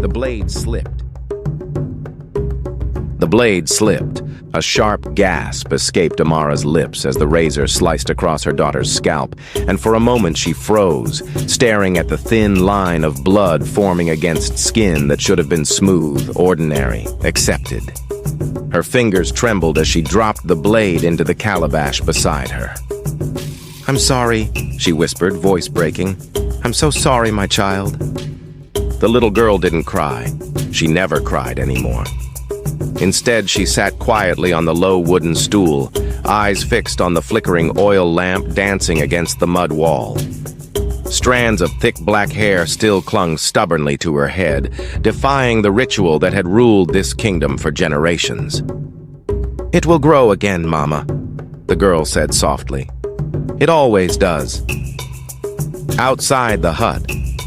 The blade slipped. The blade slipped. A sharp gasp escaped Amara's lips as the razor sliced across her daughter's scalp, and for a moment she froze, staring at the thin line of blood forming against skin that should have been smooth, ordinary, accepted. Her fingers trembled as she dropped the blade into the calabash beside her. "I'm sorry," she whispered, voice breaking. "I'm so sorry, my child." The little girl didn't cry. She never cried anymore. Instead, she sat quietly on the low wooden stool, eyes fixed on the flickering oil lamp dancing against the mud wall. Strands of thick black hair still clung stubbornly to her head, defying the ritual that had ruled this kingdom for generations. "It will grow again, Mama," the girl said softly. "It always does." Outside the hut,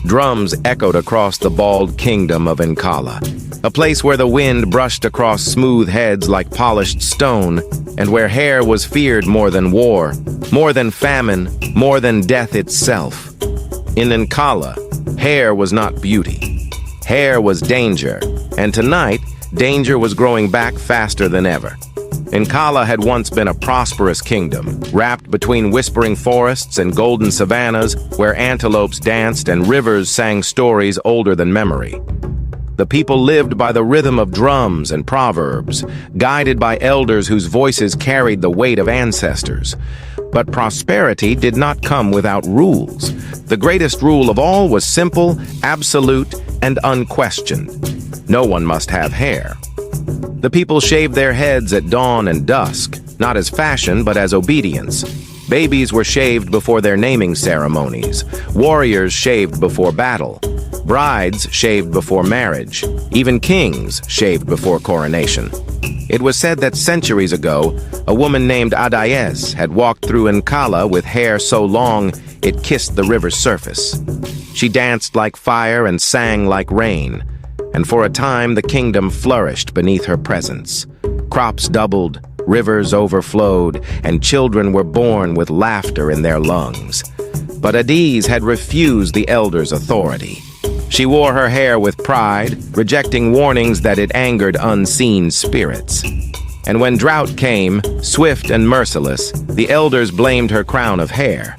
drums echoed across the bald kingdom of Nkala, a place where the wind brushed across smooth heads like polished stone, and where hair was feared more than war, more than famine, more than death itself. In Nkala, hair was not beauty. Hair was danger, and tonight, danger was growing back faster than ever. Nkala had once been a prosperous kingdom, wrapped between whispering forests and golden savannas where antelopes danced and rivers sang stories older than memory. The people lived by the rhythm of drums and proverbs, guided by elders whose voices carried the weight of ancestors. But prosperity did not come without rules. The greatest rule of all was simple, absolute, and unquestioned. No one must have hair. The people shaved their heads at dawn and dusk, not as fashion but as obedience. Babies were shaved before their naming ceremonies. Warriors shaved before battle. Brides shaved before marriage. Even kings shaved before coronation. It was said that centuries ago, a woman named Adayes had walked through Nkala with hair so long it kissed the river's surface. She danced like fire and sang like rain, and for a time the kingdom flourished beneath her presence. Crops doubled, rivers overflowed, and children were born with laughter in their lungs. But Adayes had refused the elders' authority. She wore her hair with pride, rejecting warnings that it angered unseen spirits. And when drought came, swift and merciless, the elders blamed her crown of hair.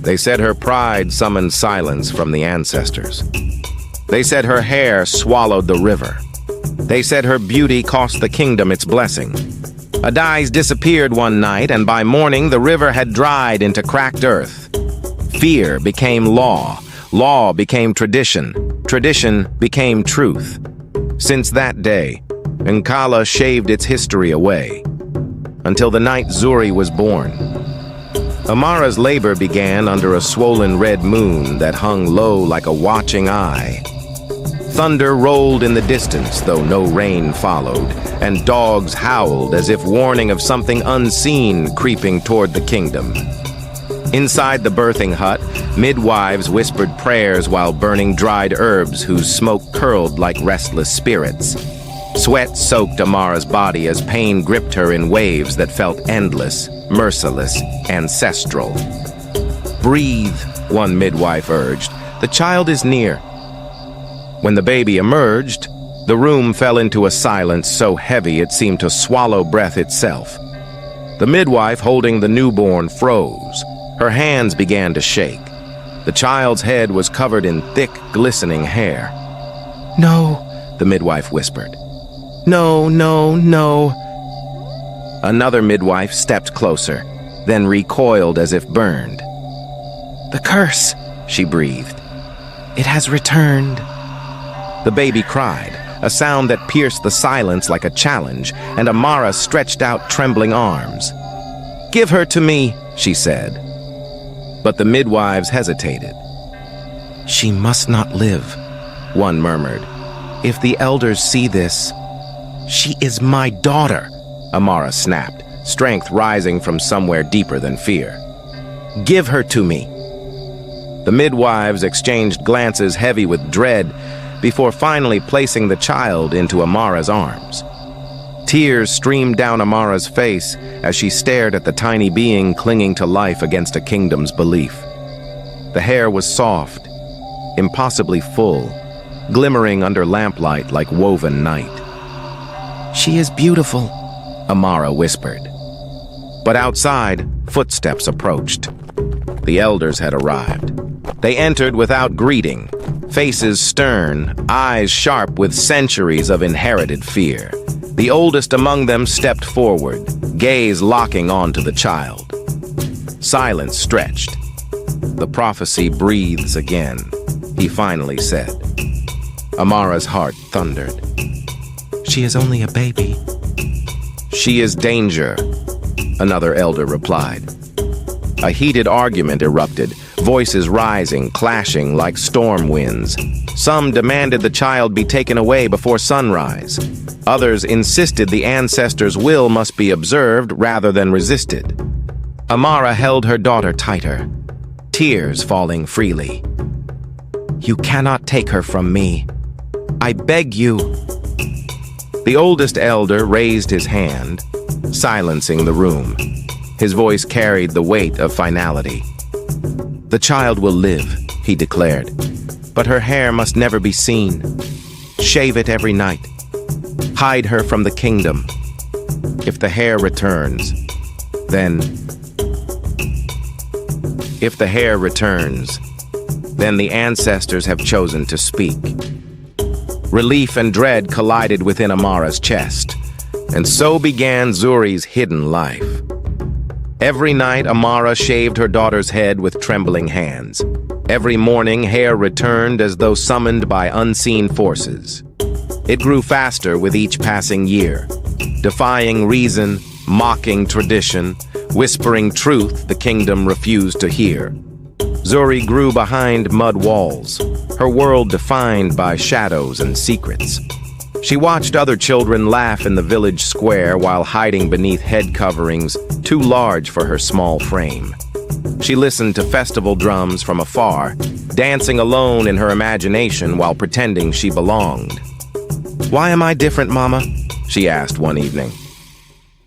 They said her pride summoned silence from the ancestors. They said her hair swallowed the river. They said her beauty cost the kingdom its blessing. Adayes disappeared one night, and by morning the river had dried into cracked earth. Fear became law. Law became tradition. Tradition became truth. Since that day, Nkala shaved its history away, until the night Zuri was born. Amara's labor began under a swollen red moon that hung low like a watching eye. Thunder rolled in the distance, though no rain followed, and dogs howled as if warning of something unseen creeping toward the kingdom. Inside the birthing hut, midwives whispered prayers while burning dried herbs whose smoke curled like restless spirits. Sweat soaked Amara's body as pain gripped her in waves that felt endless, merciless, ancestral. "Breathe," one midwife urged. "The child is near." When the baby emerged, the room fell into a silence so heavy it seemed to swallow breath itself. The midwife holding the newborn froze. Her hands began to shake. The child's head was covered in thick, glistening hair. "No," the midwife whispered. "No, no, no." Another midwife stepped closer, then recoiled as if burned. "The curse," she breathed. "It has returned." The baby cried, a sound that pierced the silence like a challenge, and Amara stretched out trembling arms. "Give her to me," she said. But the midwives hesitated. "She must not live," one murmured. "If the elders see this—" "She is my daughter," Amara snapped, strength rising from somewhere deeper than fear. "Give her to me." The midwives exchanged glances heavy with dread before finally placing the child into Amara's arms. Tears streamed down Amara's face as she stared at the tiny being clinging to life against a kingdom's belief. The hair was soft, impossibly full, glimmering under lamplight like woven night. "She is beautiful," Amara whispered. But outside, footsteps approached. The elders had arrived. They entered without greeting, faces stern, eyes sharp with centuries of inherited fear. The oldest among them stepped forward, gaze locking onto the child. Silence stretched. "The prophecy breathes again," he finally said. Amara's heart thundered. "She is only a baby." "She is danger," another elder replied. A heated argument erupted, voices rising, clashing like storm winds. Some demanded the child be taken away before sunrise. Others insisted the ancestors' will must be observed rather than resisted. Amara held her daughter tighter, tears falling freely. "You cannot take her from me. I beg you." The oldest elder raised his hand, silencing the room. His voice carried the weight of finality. "The child will live," he declared, "but her hair must never be seen. Shave it every night. Hide her from the kingdom. If the hair returns, then the ancestors have chosen to speak." Relief and dread collided within Amara's chest, and so began Zuri's hidden life. Every night, Amara shaved her daughter's head with trembling hands. Every morning, hair returned as though summoned by unseen forces. It grew faster with each passing year, defying reason, mocking tradition, whispering truth the kingdom refused to hear. Zuri grew behind mud walls, her world defined by shadows and secrets. She watched other children laugh in the village square while hiding beneath head coverings too large for her small frame. She listened to festival drums from afar, dancing alone in her imagination while pretending she belonged. "Why am I different, Mama?" she asked one evening.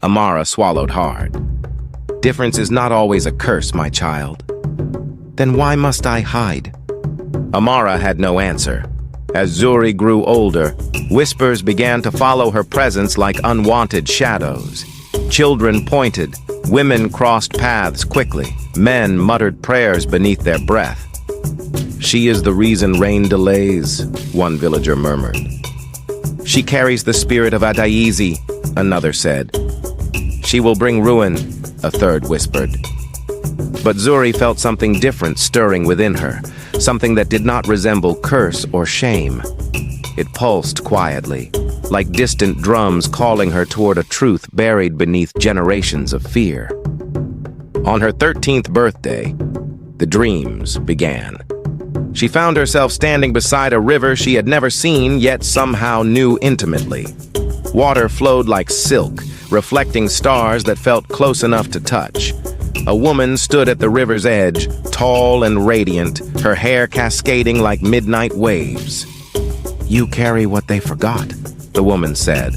Amara swallowed hard. "Difference is not always a curse, my child." "Then why must I hide?" Amara had no answer. As Zuri grew older, whispers began to follow her presence like unwanted shadows. Children pointed, women crossed paths quickly, men muttered prayers beneath their breath. "She is the reason rain delays," one villager murmured. "She carries the spirit of Adaizi," another said. "She will bring ruin," a third whispered. But Zuri felt something different stirring within her, something that did not resemble curse or shame. It pulsed quietly, like distant drums calling her toward a truth buried beneath generations of fear. On her 13th birthday, the dreams began. She found herself standing beside a river she had never seen, yet somehow knew intimately. Water flowed like silk, reflecting stars that felt close enough to touch. A woman stood at the river's edge, tall and radiant, her hair cascading like midnight waves. "You carry what they forgot," the woman said.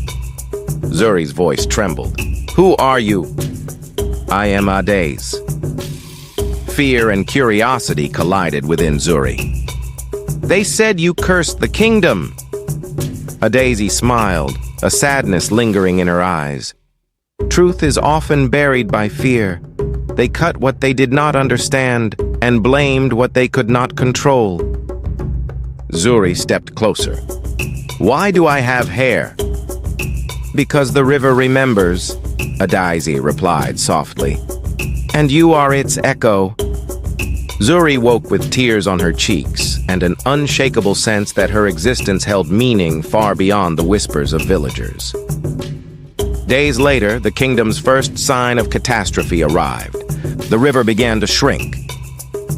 Zuri's voice trembled. "Who are you?" "I am Ades." Fear and curiosity collided within Zuri. "They said you cursed the kingdom." Adaisi smiled, a sadness lingering in her eyes. "Truth is often buried by fear. They cut what they did not understand and blamed what they could not control." Zuri stepped closer. "Why do I have hair?" "Because the river remembers," Adaisi replied softly. "And you are its echo." Zuri woke with tears on her cheeks and an unshakable sense that her existence held meaning far beyond the whispers of villagers. Days later, the kingdom's first sign of catastrophe arrived. The river began to shrink.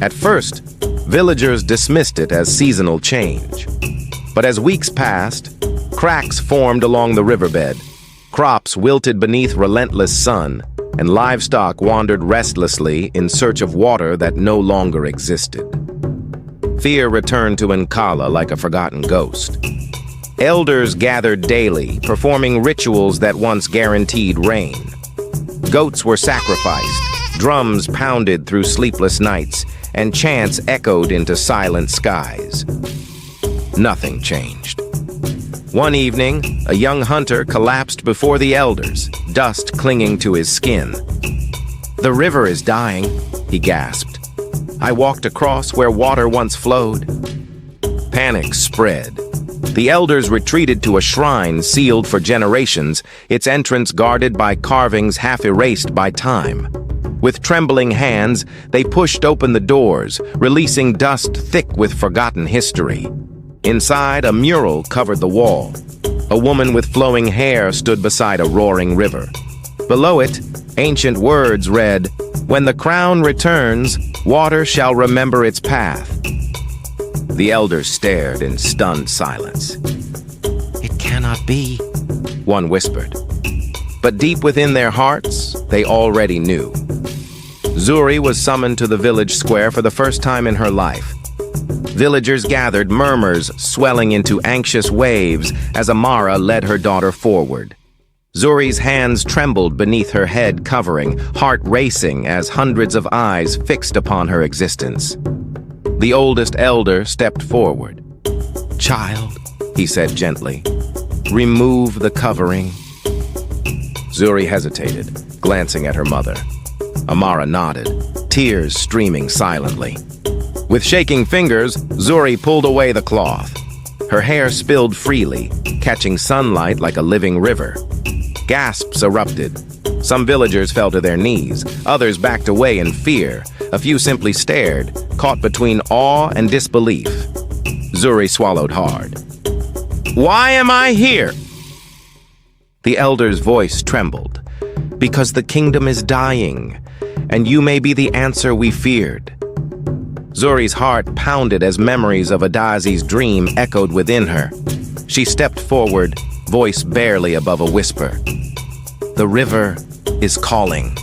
At first, villagers dismissed it as seasonal change. But as weeks passed, cracks formed along the riverbed, crops wilted beneath relentless sun, and livestock wandered restlessly in search of water that no longer existed. Fear returned to Nkala like a forgotten ghost. Elders gathered daily, performing rituals that once guaranteed rain. Goats were sacrificed, drums pounded through sleepless nights, and chants echoed into silent skies. Nothing changed. One evening, a young hunter collapsed before the elders, dust clinging to his skin. "The river is dying," he gasped. "I walked across where water once flowed." Panic spread. The elders retreated to a shrine sealed for generations, its entrance guarded by carvings half erased by time. With trembling hands, they pushed open the doors, releasing dust thick with forgotten history. Inside, a mural covered the wall. A woman with flowing hair stood beside a roaring river. Below it, ancient words read, "When the crown returns, water shall remember its path." The elders stared in stunned silence. "It cannot be," one whispered. But deep within their hearts, they already knew. Zuri was summoned to the village square for the first time in her life. Villagers gathered, murmurs swelling into anxious waves as Amara led her daughter forward. Zuri's hands trembled beneath her head covering, heart racing as hundreds of eyes fixed upon her existence. The oldest elder stepped forward. "Child," he said gently, "remove the covering." Zuri hesitated, glancing at her mother. Amara nodded, tears streaming silently. With shaking fingers, Zuri pulled away the cloth. Her hair spilled freely, catching sunlight like a living river. Gasps erupted. Some villagers fell to their knees, others backed away in fear. A few simply stared, caught between awe and disbelief. Zuri swallowed hard. "Why am I here?" The elder's voice trembled. "Because the kingdom is dying, and you may be the answer we feared." Zuri's heart pounded as memories of Adazi's dream echoed within her. She stepped forward, voice barely above a whisper. "The river is calling."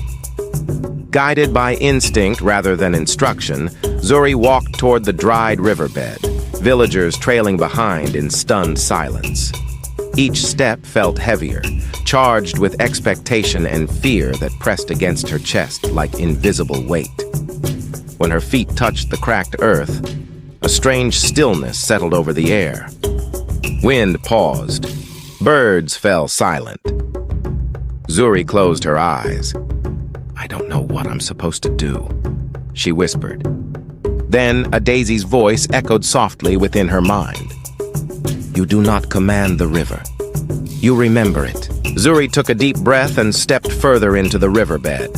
Guided by instinct rather than instruction, Zuri walked toward the dried riverbed, villagers trailing behind in stunned silence. Each step felt heavier, charged with expectation and fear that pressed against her chest like invisible weight. When her feet touched the cracked earth, a strange stillness settled over the air. Wind paused. Birds fell silent. Zuri closed her eyes. "I don't know what I'm supposed to do," she whispered. Then a daisy's voice echoed softly within her mind. "You do not command the river. You remember it." Zuri took a deep breath and stepped further into the riverbed.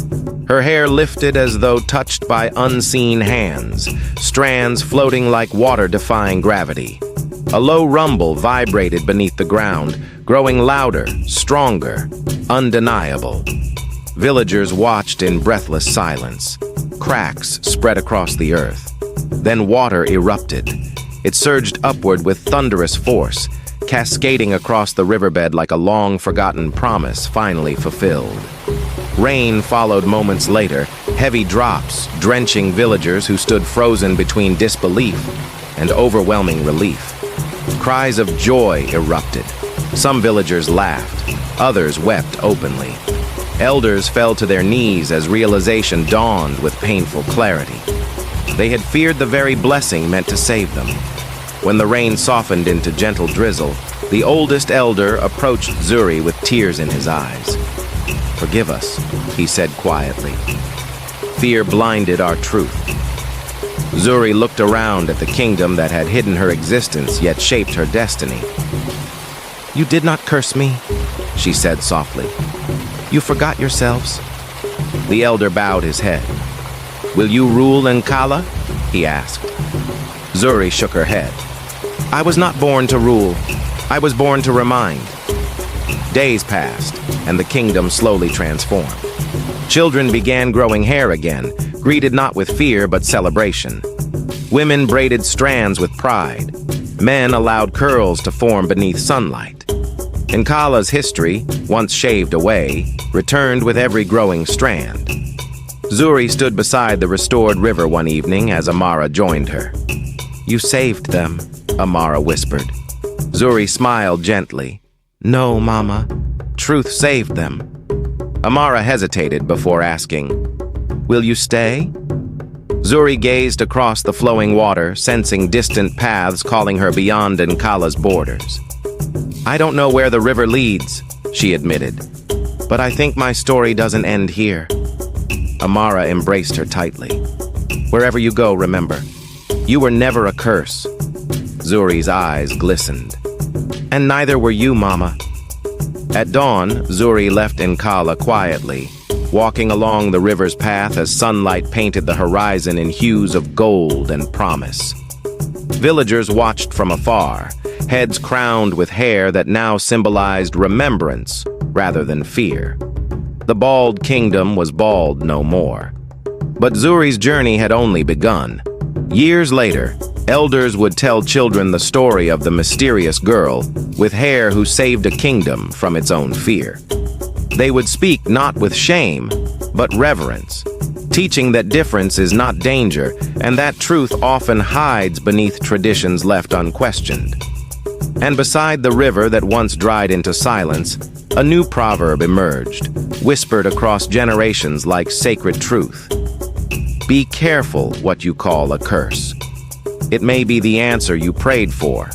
Her hair lifted as though touched by unseen hands, strands floating like water defying gravity. A low rumble vibrated beneath the ground, growing louder, stronger, undeniable. Villagers watched in breathless silence. Cracks spread across the earth. Then water erupted. It surged upward with thunderous force, cascading across the riverbed like a long-forgotten promise finally fulfilled. Rain followed moments later, heavy drops drenching villagers who stood frozen between disbelief and overwhelming relief. Cries of joy erupted. Some villagers laughed, others wept openly. Elders fell to their knees as realization dawned with painful clarity. They had feared the very blessing meant to save them. When the rain softened into gentle drizzle, the oldest elder approached Zuri with tears in his eyes. "Forgive us," he said quietly. "Fear blinded our truth." Zuri looked around at the kingdom that had hidden her existence yet shaped her destiny. "You did not curse me," she said softly. "You forgot yourselves." The elder bowed his head. "Will you rule Nkala?" he asked. Zuri shook her head. "I was not born to rule. I was born to remind." Days passed, and the kingdom slowly transformed. Children began growing hair again, greeted not with fear but celebration. Women braided strands with pride. Men allowed curls to form beneath sunlight. Nkala's history, once shaved away, returned with every growing strand. Zuri stood beside the restored river one evening as Amara joined her. "You saved them," Amara whispered. Zuri smiled gently. "No, Mama. Truth saved them." Amara hesitated before asking, "Will you stay?" Zuri gazed across the flowing water, sensing distant paths calling her beyond Nkala's borders. "I don't know where the river leads," she admitted, "but I think my story doesn't end here." Amara embraced her tightly. "Wherever you go, remember, you were never a curse." Zuri's eyes glistened. "And neither were you, Mama." At dawn, Zuri left Nkala quietly, walking along the river's path as sunlight painted the horizon in hues of gold and promise. Villagers watched from afar, heads crowned with hair that now symbolized remembrance rather than fear. The bald kingdom was bald no more. But Zuri's journey had only begun. Years later, elders would tell children the story of the mysterious girl with hair who saved a kingdom from its own fear. They would speak not with shame, but reverence, teaching that difference is not danger and that truth often hides beneath traditions left unquestioned. And beside the river that once dried into silence, a new proverb emerged, whispered across generations like sacred truth. "Be careful what you call a curse. It may be the answer you prayed for."